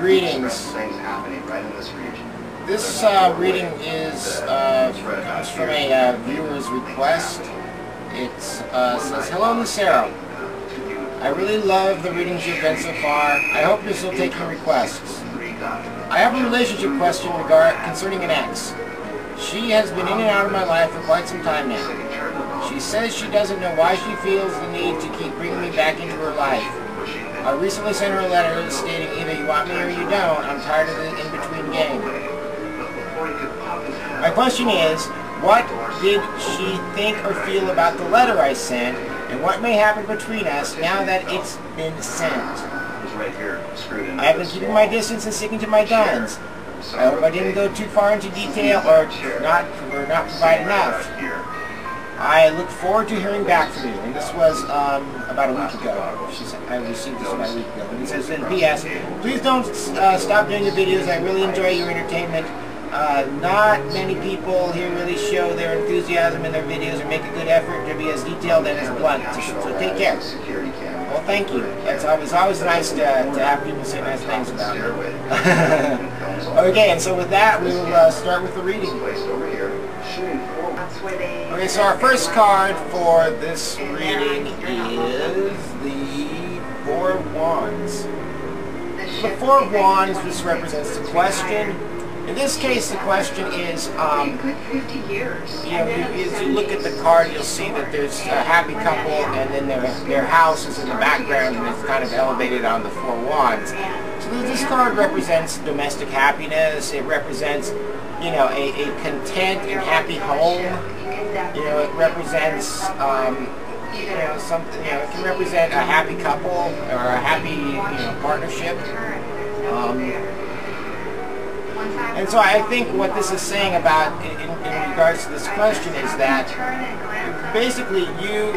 Greetings. This reading comes from a viewer's request. It says, "Hello, Lucero. I really love the readings you've been so far. I hope you're still taking requests. I have a relationship question concerning an ex. She has been in and out of my life for quite some time now. She says she doesn't know why she feels the need to keep bringing me back into her life. I recently sent her a letter stating either you want me or you don't. I'm tired of the in-between game. My question is, what did she think or feel about the letter I sent, and what may happen between us now that it's been sent? I have been keeping my distance and sticking to my guns. I hope I didn't go too far into detail or not provide enough. I look forward to hearing back from you." And this was about a week ago. I received this about a week ago. And it says, in P.S., please don't stop doing your videos. I really enjoy your entertainment. Not many people here really show their enthusiasm in their videos or make a good effort to be as detailed and as blunt. So take care. Well, thank you. It's always nice to have people say nice things about me. Okay, and so with that, we will start with the reading. Okay, so our first card for this reading is the Four of Wands. The Four of Wands, this represents the question. In this case, the question is, as you look at the card, you'll see that there's a happy couple, and then their house is in the background, and it's kind of elevated on the Four Wands. So this card represents domestic happiness. It represents, a content and happy home. It represents, something. It can represent a happy couple or a happy, partnership. And so I think what this is saying about, in regards to this question, is that basically you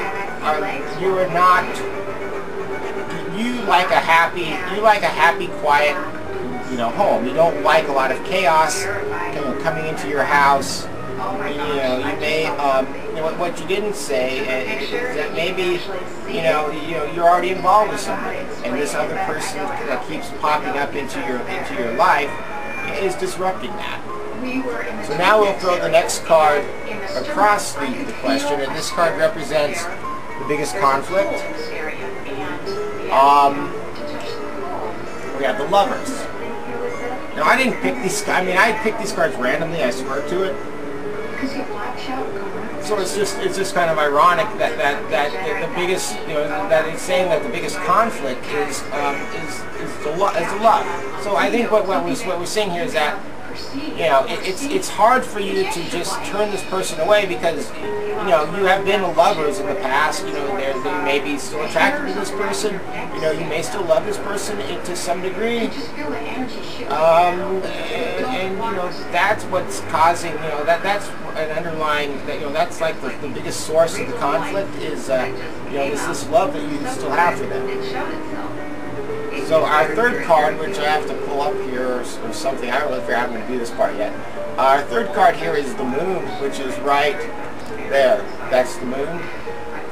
like a happy, quiet, home. You don't like a lot of chaos coming into your house. You may, what you didn't say is that maybe, you're already involved with somebody, and this other person that keeps popping up into your life is disrupting that. So now we'll throw the next card across the question, and this card represents the biggest conflict. We have the Lovers. Now I didn't pick these. I picked these cards randomly. I swear to it. So it's just kind of ironic that the biggest, that it's saying that the biggest conflict is the love. So I think what we're seeing here is that, it's hard for you to just turn this person away because, you have been lovers in the past. They may be still attracted to this person. You may still love this person to some degree. And that's what's causing, that's an underlying, that's like the biggest source of the conflict is, this love that you still have for them. So our third card, which I have to pull up here or something, I don't know if I haven't do this part yet. Our third card here is the Moon, which is right there. That's the Moon.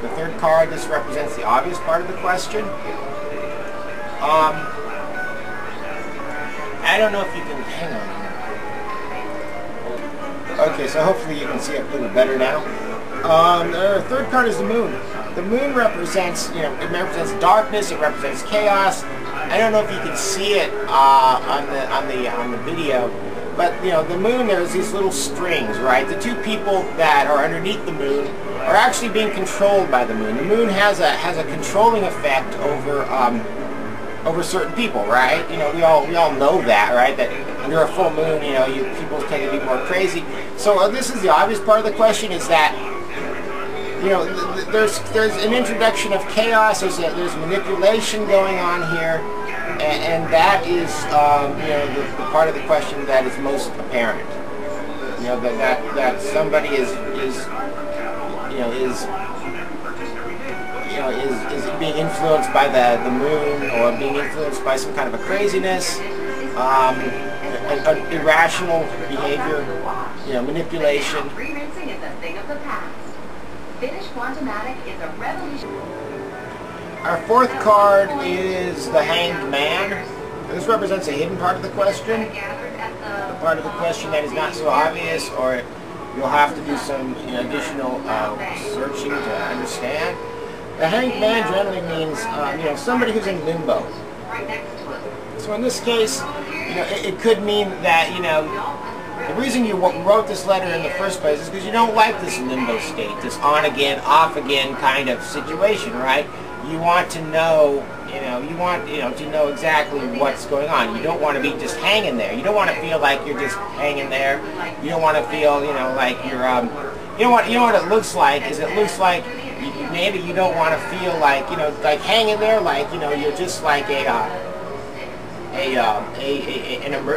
The third card, this represents the obvious part of the question. I don't know if you can, hang on. Okay, so hopefully you can see it a little better now. Our third card is the Moon. The Moon represents, it represents darkness. It represents chaos. I don't know if you can see it on the video, but the Moon, there's these little strings, right? The two people that are underneath the Moon are actually being controlled by the Moon. The Moon has a controlling effect over certain people, right? We all know that, right? That under a full moon, people tend to be more crazy. So this is the obvious part of the question: is that there's an introduction of chaos. There's manipulation going on here, and that is the part of the question that is most apparent. That somebody is being influenced by the moon, or being influenced by some kind of a craziness, an irrational behavior, manipulation. Our fourth card is the Hanged Man. This represents a hidden part of the question, a part of the question that is not so obvious, or you'll have to do some additional searching to understand. The Hanged Man generally means somebody who's in limbo. So in this case, it could mean that the reason you wrote this letter in the first place is because you don't like this limbo state, this on again, off again kind of situation, right? You want to know, you want to know exactly what's going on. You don't want to be just hanging there. You don't want to feel like you're just hanging there. You don't want to feel, like you're, you know what it looks like is it looks like maybe you don't want to feel like, like hanging there, like, you're just like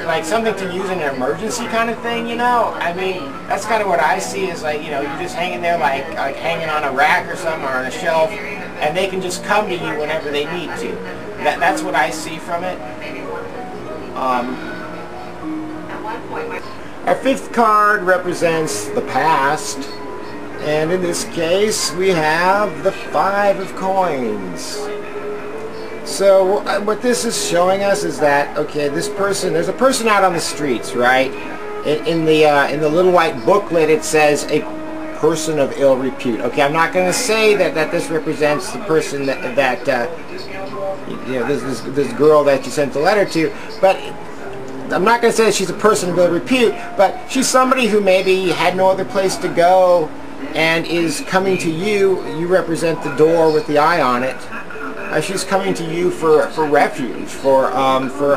like something to use in an emergency kind of thing, I mean, that's kind of what I see is like, you're just hanging there like hanging on a rack or something or on a shelf, and they can just come to you whenever they need to. That's what I see from it. Our fifth card represents the past, and in this case we have the Five of Coins. So what this is showing us is that, okay, there's a person out on the streets, right? In the little white booklet it says a person of ill repute. Okay, I'm not going to say that this represents the person that this girl that you sent the letter to, but I'm not going to say that she's a person of ill repute, but she's somebody who maybe had no other place to go and is coming to you. You represent the door with the eye on it. She's coming to you for refuge, for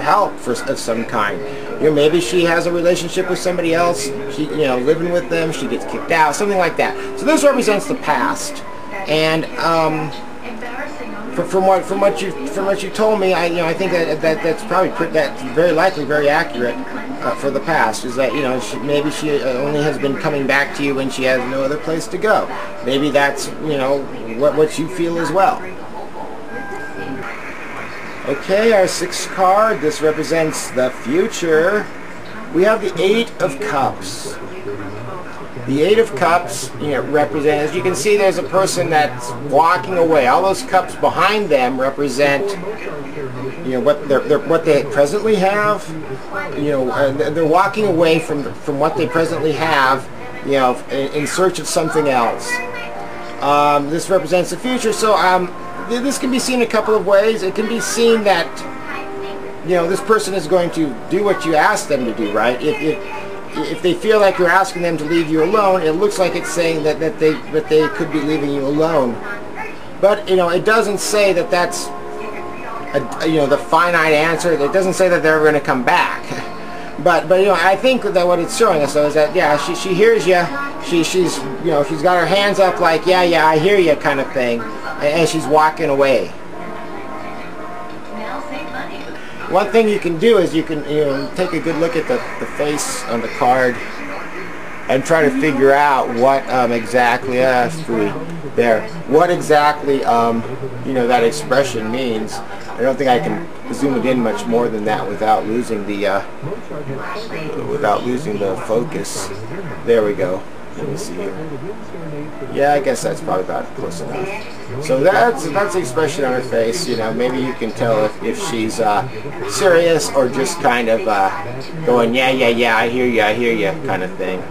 help of some kind. Maybe she has a relationship with somebody else. She, living with them. She gets kicked out, something like that. So this represents the past, and from what you told me, I think that's probably that's very likely very accurate for the past. Is that maybe she only has been coming back to you when she has no other place to go. Maybe that's what you feel as well. Okay, our sixth card, this represents the future. We have the Eight of Cups. The Eight of Cups represents, as you can see, there's a person that's walking away. All those cups behind them represent what they presently have. They're walking away from what they presently have, in search of something else. This represents the future. So this can be seen a couple of ways. It can be seen that this person is going to do what you ask them to do, right? If they feel like you're asking them to leave you alone, it looks like it's saying that they could be leaving you alone. But it doesn't say that that's the finite answer. It doesn't say that they're going to come back. But I think that what it's showing us though is that she hears you. She's got her hands up like yeah I hear you kind of thing, and she's walking away. One thing you can do is you can take a good look at the face on the card and try to figure out what exactly what exactly that expression means. I don't think I can zoom it in much more than that without losing the focus. There we go. Let me see here. Yeah, I guess that's probably about close enough. So that's the expression on her face. Maybe you can tell if she's serious or just kind of going yeah I hear you kind of thing.